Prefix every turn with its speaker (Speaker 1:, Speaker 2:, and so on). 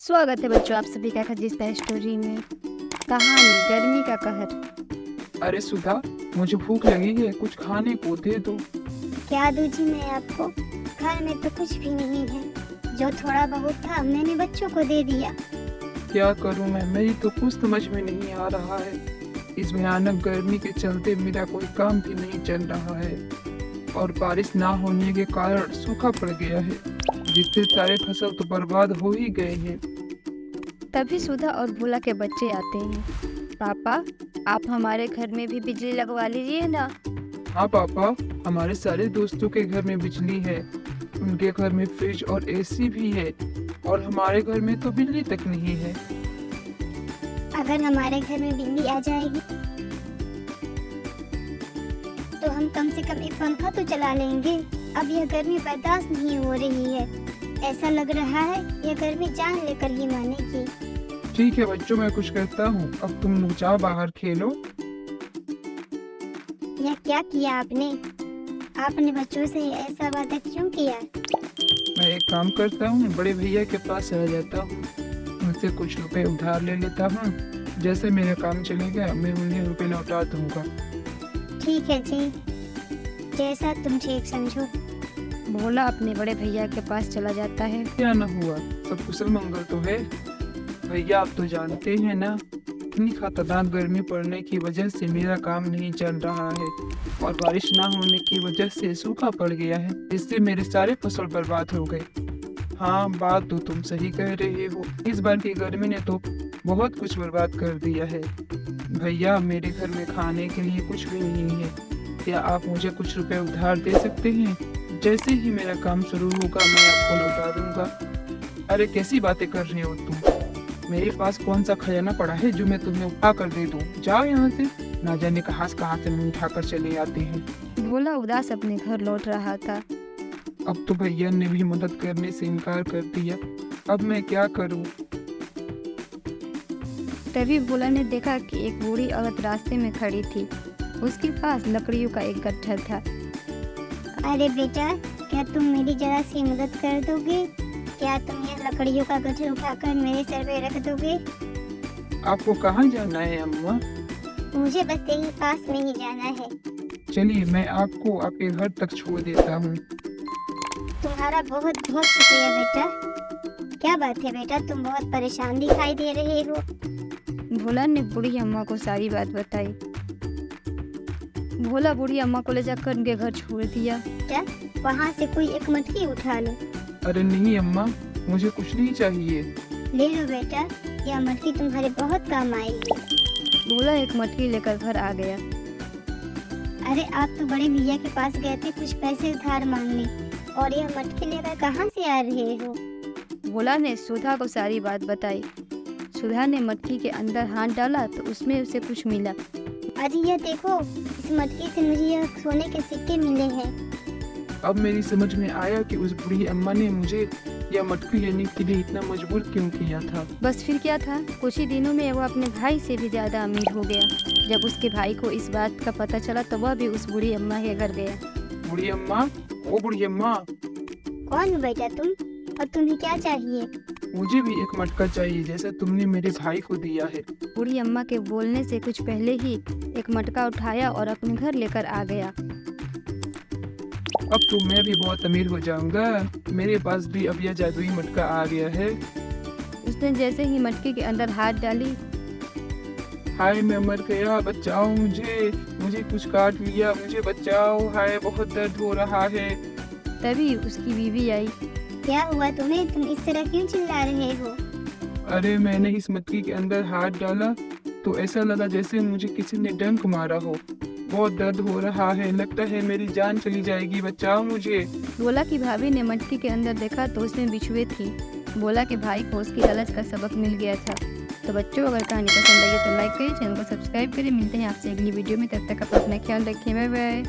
Speaker 1: स्वागत है बच्चों आप सभी का खजिस्ता स्टोरी में। कहानी गर्मी का कहर।
Speaker 2: अरे सुधा, मुझे भूख लगी है, कुछ खाने को दे दो।
Speaker 3: क्या दूँ जी मैं आपको? घर में तो कुछ भी नहीं है, जो थोड़ा बहुत था मैंने बच्चों को दे दिया।
Speaker 2: क्या करूं मैं, मेरी तो कुछ समझ में नहीं आ रहा है। इस भयानक गर्मी के चलते मेरा कोई काम भी नहीं चल रहा है और बारिश ना होने के कारण सूखा पड़ गया है, जिससे सारे फसल तो बर्बाद हो ही गए हैं।
Speaker 1: तभी सुधा और भोला के बच्चे आते हैं। पापा, आप हमारे घर में भी बिजली लगवा लीजिए ना।
Speaker 2: हाँ पापा, हमारे सारे दोस्तों के घर में बिजली है, उनके घर में फ्रिज और एसी भी है और हमारे घर में तो बिजली तक नहीं है।
Speaker 3: अगर हमारे घर में बिजली आ जाएगी तो हम कम से कम एक पंखा तो चला लेंगे। अब यह गर्मी बर्दाश्त नहीं हो रही है, ऐसा लग रहा है यह गर्मी जान लेकर ही मानेगी।
Speaker 2: ठीक है बच्चों, मैं कुछ करता हूँ, अब तुम लोग जाओ बाहर खेलो।
Speaker 3: यह क्या किया आपने? आपने बच्चों से ऐसा वादा क्यों किया?
Speaker 2: मैं एक काम करता हूँ, बड़े भैया के पास चला जाता हूँ, उनसे कुछ रुपए उधार ले लेता हूँ। जैसे मेरा काम चलेगा मैं उन्हें रुपए लौटा दूंगा।
Speaker 3: ठीक है जी, जैसा तुम ठीक समझो।
Speaker 1: भोला अपने बड़े भैया के पास चला जाता है।
Speaker 2: क्या न हुआ, सब कुशल मंगल तो है। भैया आप तो जानते हैं ना, इतनी खतरनाक गर्मी पड़ने की वजह से मेरा काम नहीं चल रहा है और बारिश ना होने की वजह से सूखा पड़ गया है, जिससे मेरे सारे फसल बर्बाद हो गए। हाँ, बात तो तुम सही कह रहे हो, इस बार की गर्मी ने तो बहुत कुछ बर्बाद कर दिया है। भैया, मेरे घर में खाने के लिए कुछ भी नहीं है, क्या आप मुझे कुछ रुपए उधार दे सकते हैं? जैसे ही मेरा काम शुरू होगा मैं आपको लौटा दूंगा। अरे कैसी बातें कर रहे हो तुम, मेरे पास कौन सा खजाना पड़ा है जो मैं तुम्हें उठा कर दे दूं? जाओ यहाँ से, ना जाने कहाँ से मुंह उठा कर चले आते हैं।
Speaker 1: भोला उदास अपने घर लौट रहा था।
Speaker 2: अब तो भैया ने भी मदद करने से इनकार कर दिया, अब मैं क्या करूं?
Speaker 1: तभी भोला ने देखा कि एक बूढ़ी औरत रास्ते में खड़ी थी। उसके पास लकड़ियों का एक गट्ठर था।
Speaker 3: अरे बेटा, क्या तुम मेरी जरा सी मदद कर दोगे? क्या तुम यह लकड़ियों का गट्ठर उठाकर मेरे सर पे रख दोगे?
Speaker 2: आपको कहाँ जाना है अम्मा?
Speaker 3: मुझे बस यही पास में ही जाना है।
Speaker 2: चलिए, मैं आपको आपके घर तक छोड़ देता हूँ।
Speaker 3: तुम्हारा बहुत बहुत शुक्रिया बेटा। क्या बात है बेटा, तुम बहुत परेशान दिखाई दे रहे हो।
Speaker 1: भोला ने बूढ़ी अम्मा को सारी बात बताई। भोला बूढ़ी अम्मा को ले जाकर उनके घर छोड़ दिया।
Speaker 3: क्या वहाँ से कोई एक मटकी उठा लो।
Speaker 2: अरे नहीं अम्मा, मुझे कुछ नहीं चाहिए।
Speaker 3: ले लो बेटा, यह मटकी तुम्हारे बहुत काम आएगी।
Speaker 1: भोला एक मटकी लेकर घर आ गया।
Speaker 3: अरे आप तो बड़े भैया के पास गए थे कुछ पैसे उधार मांगने, और यह मटकी लेकर कहाँ से आ रहे हो?
Speaker 1: भोला ने सुधा को सारी बात बताई। सुधा ने मटकी के अंदर हाथ डाला तो उसमें उसे कुछ मिला।
Speaker 3: अजी यह देखो, इस मटकी से मुझे यह सोने के सिक्के मिले हैं।
Speaker 2: अब मेरी समझ में आया कि उस बूढ़ी अम्मा ने मुझे यह मटकी लेने के लिए इतना मजबूर क्यों किया था।
Speaker 1: बस फिर क्या था, कुछ ही दिनों में वो अपने भाई से भी ज्यादा अमीर हो गया। जब उसके भाई को इस बात का पता चला तो वह भी उस बूढ़ी अम्मा के घर गया।
Speaker 2: बूढ़ी अम्मा, ओ बूढ़ी अम्मा।
Speaker 3: कौन हो बेटा तुम, और तुम्हें क्या चाहिए?
Speaker 2: मुझे भी एक मटका चाहिए जैसा तुमने मेरे भाई को दिया है।
Speaker 1: बूढ़ी अम्मा के बोलने से कुछ पहले ही एक मटका उठाया और अपने घर लेकर आ गया।
Speaker 2: अब तो मैं भी बहुत अमीर हो जाऊंगा, मेरे पास भी अब यह जादुई मटका आ गया है।
Speaker 1: उसने जैसे ही मटकी के अंदर हाथ डाली,
Speaker 2: हाय मैं मर गया, बचाओ मुझे, मुझे कुछ काट लिया, मुझे बचाओ, हाय बहुत दर्द हो रहा है।
Speaker 1: तभी उसकी बीवी आई।
Speaker 3: क्या हुआ तुम्हें, तुम इस तरह क्यों चिल्ला रहे हो?
Speaker 2: अरे मैंने इस मटकी के अंदर हाथ डाला तो ऐसा लगा जैसे मुझे किसी ने डंक मारा हो, बहुत दर्द हो रहा है, लगता है मेरी जान चली जाएगी, बचाओ मुझे।
Speaker 1: भोला की भाभी ने मटकी के अंदर देखा तो उसमें बिछुए थी। भोला के भाई को उसकी लालच का सबक मिल गया था। तो बच्चों, अगर कहानी पसंद आई तो लाइक करें, चैनल को सब्सक्राइब करें। मिलते हैं आपसे अगली वीडियो में, तब तक आप अपना ख्याल रखें। Bye bye.